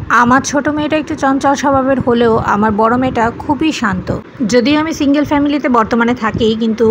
আমার ছোট মেয়েটা একটু চঞ্চল স্বভাবের হলেও আমার বড় মেয়েটা খুবই শান্ত। যদিও আমি সিঙ্গেল ফ্যামিলিতে বর্তমানে থাকি, কিন্তু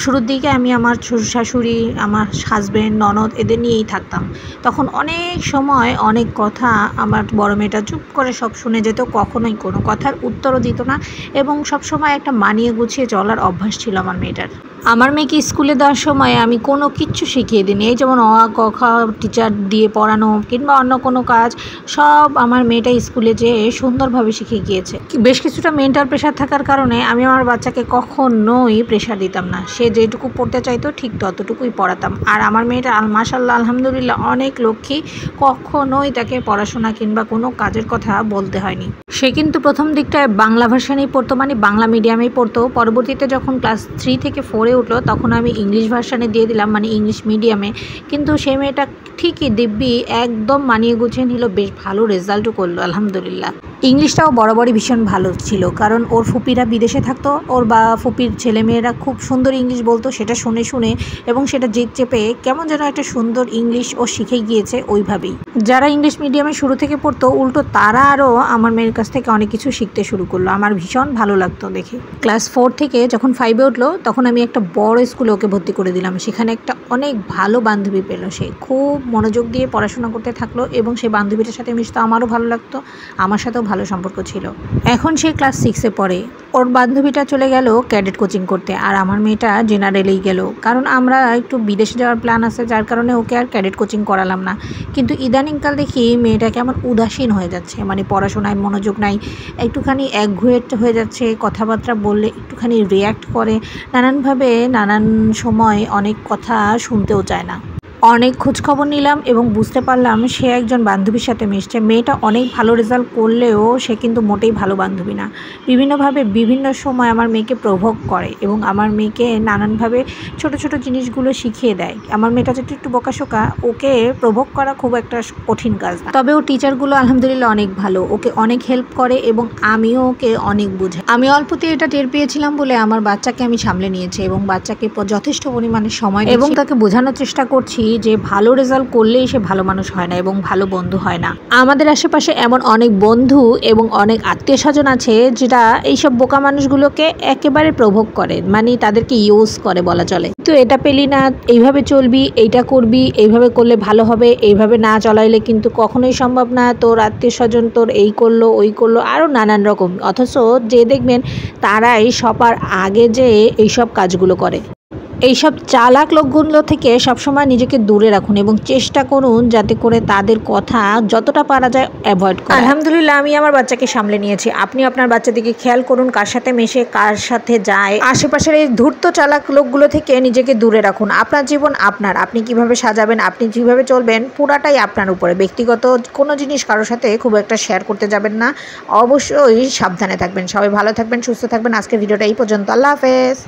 শুরুর দিকে আমি আমার শ্বশুর শাশুড়ি, আমার হাজব্যান্ড, ননদ এদের নিয়েই থাকতাম। তখন অনেক সময় অনেক কথা আমার বড় মেয়েটা চুপ করে সব শুনে যেত, কখনোই কোনো কথার উত্তরও দিত না, এবং সবসময় একটা মানিয়ে গুছিয়ে চলার অভ্যাস ছিল আমার মেয়েটার। আমার মেয়েকে স্কুলে দেওয়ার সময় আমি কোনো কিচ্ছু শিখিয়ে দিইনি, এই যেমন অ আ ক খ টিচার দিয়ে পড়ানো কিংবা অন্য কোনো কাজ, সব আমার মেয়েটা স্কুলে যেয়ে সুন্দরভাবে শিখে গিয়েছে। বেশ কিছুটা মেন্টাল প্রেশার থাকার কারণে আমি আমার বাচ্চাকে কখনোই প্রেশার দিতাম না। সে যেটুকু পড়তে চাইতো ঠিক ততটুকুই পড়াতাম। আর আমার মেয়েটা মাশাআল্লাহ আলহামদুলিল্লাহ অনেক লক্ষ্মী, কখনোই তাকে পড়াশোনা কিংবা কোনো কাজের কথা বলতে হয়নি। সে কিন্তু প্রথম দিকটায় বাংলা ভার্সানেই পড়তো, মানে বাংলা মিডিয়ামেই পড়তো। পরবর্তীতে যখন ক্লাস 3 থেকে 4-এ উঠলো তখন আমি ইংলিশ ভার্সানে দিয়ে দিলাম, মানে ইংলিশ মিডিয়ামে। কিন্তু সেই মেয়েটা ঠিকই দিব্যি একদম মানিয়ে গুছিয়ে নিল, বেশ ভালো রেজাল্টও করলো আলহামদুলিল্লাহ। ইংলিশটাও বরাবরই ভীষণ ভালো ছিল, কারণ ওর ফুপিরা বিদেশে থাকতো, ওর বা ফুপির ছেলেমেয়েরা খুব সুন্দর ইংলিশ বলতো, সেটা শুনে শুনে এবং সেটা জেদ চেপে কেমন যেন একটা সুন্দর ইংলিশ ও শিখে গিয়েছে ওইভাবেই। যারা ইংলিশ মিডিয়ামে শুরু থেকে পড়তো উল্টো তারা আরও আমার মেয়ের কাছ থেকে অনেক কিছু শিখতে শুরু করলো, আমার ভীষণ ভালো লাগতো দেখে। ক্লাস 4 থেকে যখন 5-এ উঠলো তখন আমি একটা বড় স্কুলে ওকে ভর্তি করে দিলাম। সেখানে একটা অনেক ভালো বান্ধবী পেল, সে খুব মনোযোগ দিয়ে পড়াশোনা করতে থাকলো এবং সেই বান্ধবীটার সাথে মিশতে আমারও ভালো লাগতো, আমার সাথেও ভালো সম্পর্ক ছিল। এখন সে ক্লাস 6-এ পড়ে। ওর বান্ধবীটা চলে গেল ক্যাডেট কোচিং করতে, আর আমার মেয়েটা জেনারেলেই গেল, কারণ আমরা একটু বিদেশে যাওয়ার প্ল্যান আছে, যার কারণে ওকে আর ক্যাডেট কোচিং করালাম না। কিন্তু ইদানিংকাল দেখি মেয়েটা কেমন উদাসীন হয়ে যাচ্ছে, মানে পড়াশোনায় মনোযোগ নাই, একটুখানি একঘুয়ে হয়ে যাচ্ছে, কথাবার্তা বললে একটুখানি রিয়্যাক্ট করে, নানানভাবে নানান সময় অনেক কথা শুনতেও চায় না। অনেক খোঁজখবর নিলাম এবং বুঝতে পারলাম সে একজন বান্ধবীর সাথে মিশছে। মেয়েটা অনেক ভালো রেজাল্ট করলেও সে কিন্তু মোটেই ভালো বান্ধবী না। বিভিন্নভাবে বিভিন্ন সময় আমার মেয়েকে প্রভোগ করে এবং আমার মেয়েকে নানানভাবে ছোট ছোট জিনিসগুলো শিখিয়ে দেয়। আমার মেয়েটা যেটা একটু বোকাশোকা, ওকে প্রভোগ করা খুব একটা কঠিন কাজ না। তবে ও টিচারগুলো আলহামদুলিল্লাহ অনেক ভালো, ওকে অনেক হেল্প করে এবং আমিও ওকে অনেক বুঝাই। আমি অল্পতে এটা টের পেয়েছিলাম বলে আমার বাচ্চাকে আমি সামলে নিয়েছি এবং বাচ্চাকে যথেষ্ট পরিমাণে সময় এবং তাকে বোঝানোর চেষ্টা করছি যে ভালো রেজাল্ট করলেই সে ভালো মানুষ হয় না এবং ভালো বন্ধু হয় না। আমাদের আশেপাশে এমন অনেক বন্ধু এবং অনেক আত্মীয় স্বজন আছে যেটা এইসব বোকা মানুষগুলোকে একেবারে প্রভোগ করে, মানে তাদেরকে ইউজ করে বলা চলে। তো এটা পেলি না, এইভাবে চলবি, এইটা করবি, এইভাবে করলে ভালো হবে, এইভাবে না চলাইলে কিন্তু কখনোই সম্ভব না, তোর আত্মীয় স্বজন তোর এই করলো ওই করলো, আরও নানান রকম। অথচ যে দেখবেন তারাই সবার আগে যে এইসব কাজগুলো করে। এইসব চালাক লোকগুলো থেকে সবসময় নিজেকে দূরে রাখুন এবং চেষ্টা করুন যাতে করে তাদের কথা যতটা পারা যায় অ্যাভয়েড করুন। আলহামদুলিল্লাহ আমি আমার বাচ্চাকে সামলে নিয়েছি। আপনি আপনার বাচ্চাদিকে খেয়াল করুন, কার সাথে মেশে, কার সাথে যায়। আশেপাশের এই ধূর্ত চালাক লোকগুলো থেকে নিজেকে দূরে রাখুন। আপনার জীবন আপনার, আপনি কিভাবে সাজাবেন, আপনি যেভাবে চলবেন পুরাটাই আপনার উপরে। ব্যক্তিগত কোনো জিনিস কারোর সাথে খুব একটা শেয়ার করতে যাবেন না, অবশ্যই সাবধানে থাকবেন। সবাই ভালো থাকবেন, সুস্থ থাকবেন। আজকের ভিডিওটা এই পর্যন্ত। আল্লাহ হাফেজ।